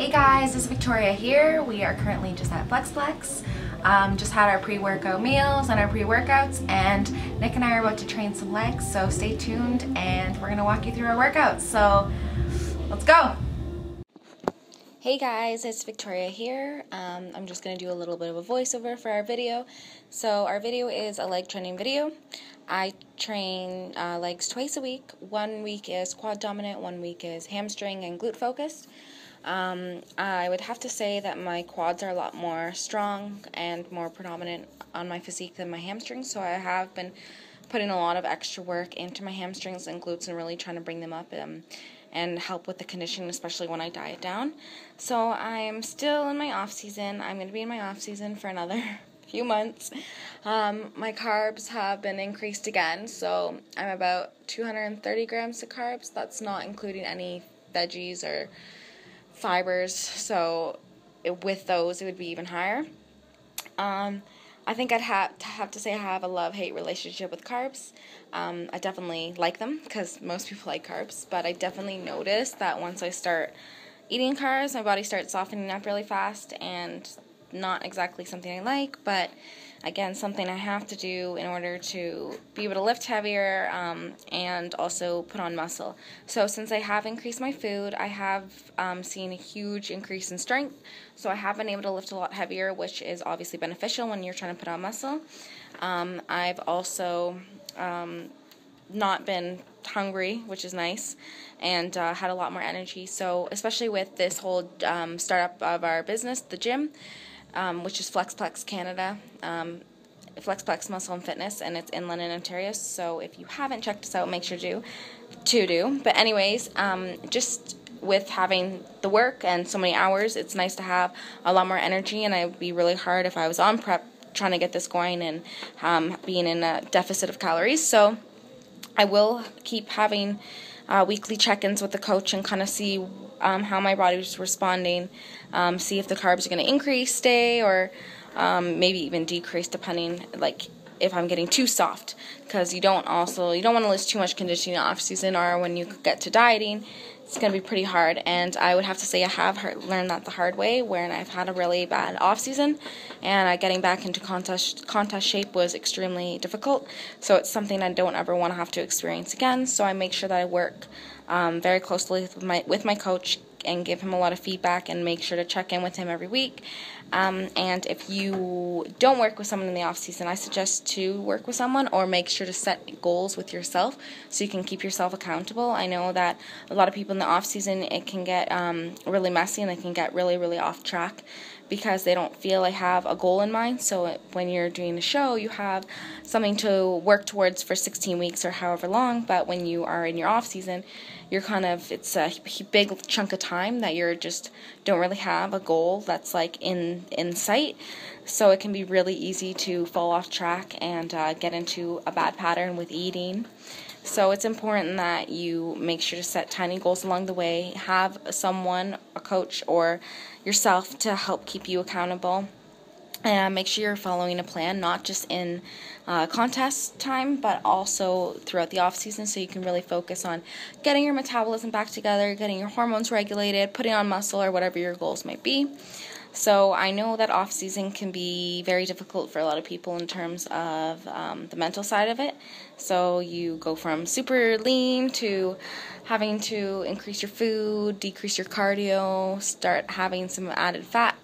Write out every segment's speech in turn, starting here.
Hey guys, it's Victoria here. We are currently just at Flex. Just had our pre-workout meals and our pre-workouts, and Nick and I are about to train some legs, so stay tuned and we're gonna walk you through our workouts. So let's go. Hey guys, it's Victoria here. I'm just gonna do a little bit of a voiceover for our video. So our video is a leg training video. I train legs twice a week. 1 week is quad dominant, 1 week is hamstring and glute focused. I would have to say that my quads are a lot more strong and more predominant on my physique than my hamstrings, so I have been putting a lot of extra work into my hamstrings and glutes and really trying to bring them up and help with the conditioning, especially when I diet down. So I'm still in my off season. I'm going to be in my off season for another few months. My carbs have been increased again, so I'm about 230 grams of carbs. That's not including any veggies or fibers, so with those it would be even higher. I think I'd have to say I have a love-hate relationship with carbs. I definitely like them because most people like carbs, but I definitely notice that once I start eating carbs, my body starts softening up really fast, and not exactly something I like, but again, something I have to do in order to be able to lift heavier and also put on muscle. So since I have increased my food, I have seen a huge increase in strength. So I have been able to lift a lot heavier, which is obviously beneficial when you're trying to put on muscle. I've also not been hungry, which is nice, and had a lot more energy. So especially with this whole startup of our business, the gym, which is FlexPlex Canada, FlexPlex Muscle and Fitness, and it's in London, Ontario. So if you haven't checked us out, make sure to do. But anyways, just with having the work and so many hours, it's nice to have a lot more energy, and it would be really hard if I was on prep trying to get this going and being in a deficit of calories. So I will keep having weekly check-ins with the coach and kind of see how my body's responding, see if the carbs are going to increase, stay, or maybe even decrease depending, like, if I'm getting too soft, because you don't want to lose too much conditioning off season, or when you get to dieting, it's going to be pretty hard. And I would have to say I have learned that the hard way, where I've had a really bad off season, and getting back into contest shape was extremely difficult. So it's something I don't ever want to have to experience again. So I make sure that I work very closely with my coach and give him a lot of feedback, and make sure to check in with him every week. And if you don't work with someone in the off season, I suggest to work with someone, or make sure to set goals with yourself so you can keep yourself accountable. I know that a lot of people in the off season, it can get really messy, and they can get really, really off track because they don't feel they have a goal in mind. So when you're doing a show, you have something to work towards for 16 weeks or however long, but when you are in your off season, it's a big chunk of time that you're just don't really have a goal that's like in sight. So it can be really easy to fall off track and get into a bad pattern with eating. So it's important that you make sure to set tiny goals along the way, have someone, a coach, or yourself to help keep you accountable. And make sure you're following a plan, not just in contest time, but also throughout the off season, so you can really focus on getting your metabolism back together, getting your hormones regulated, putting on muscle, or whatever your goals might be. So I know that off season can be very difficult for a lot of people in terms of the mental side of it. So you go from super lean to having to increase your food, decrease your cardio, start having some added fat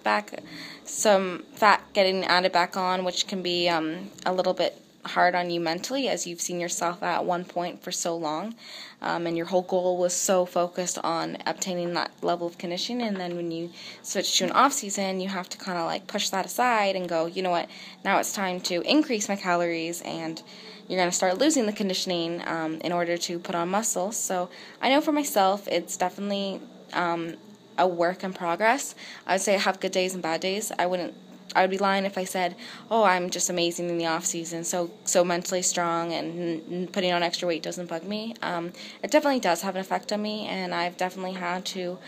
getting added back on, which can be a little bit hard on you mentally, as you've seen yourself at one point for so long, and your whole goal was so focused on obtaining that level of conditioning, and then when you switch to an off season, you have to kind of like push that aside and go, you know what, now it's time to increase my calories, and you're going to start losing the conditioning in order to put on muscle. So I know for myself, it's definitely a work in progress. I would say I have good days and bad days. I would be lying if I said, oh, I'm just amazing in the off season, so mentally strong, and putting on extra weight doesn't bug me. It definitely does have an effect on me, and I've definitely had to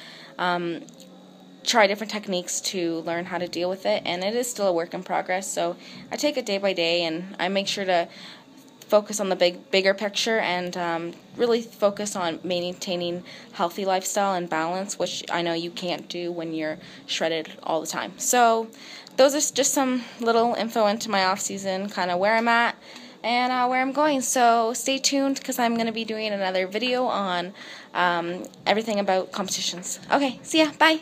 try different techniques to learn how to deal with it, and it is still a work in progress. So I take it day by day, and I make sure to focus on the bigger picture and really focus on maintaining healthy lifestyle and balance, which I know you can't do when you're shredded all the time. So those are just some little info into my off season, kind of where I'm at and where I'm going. So stay tuned because I'm going to be doing another video on everything about competitions. Okay, see ya, bye.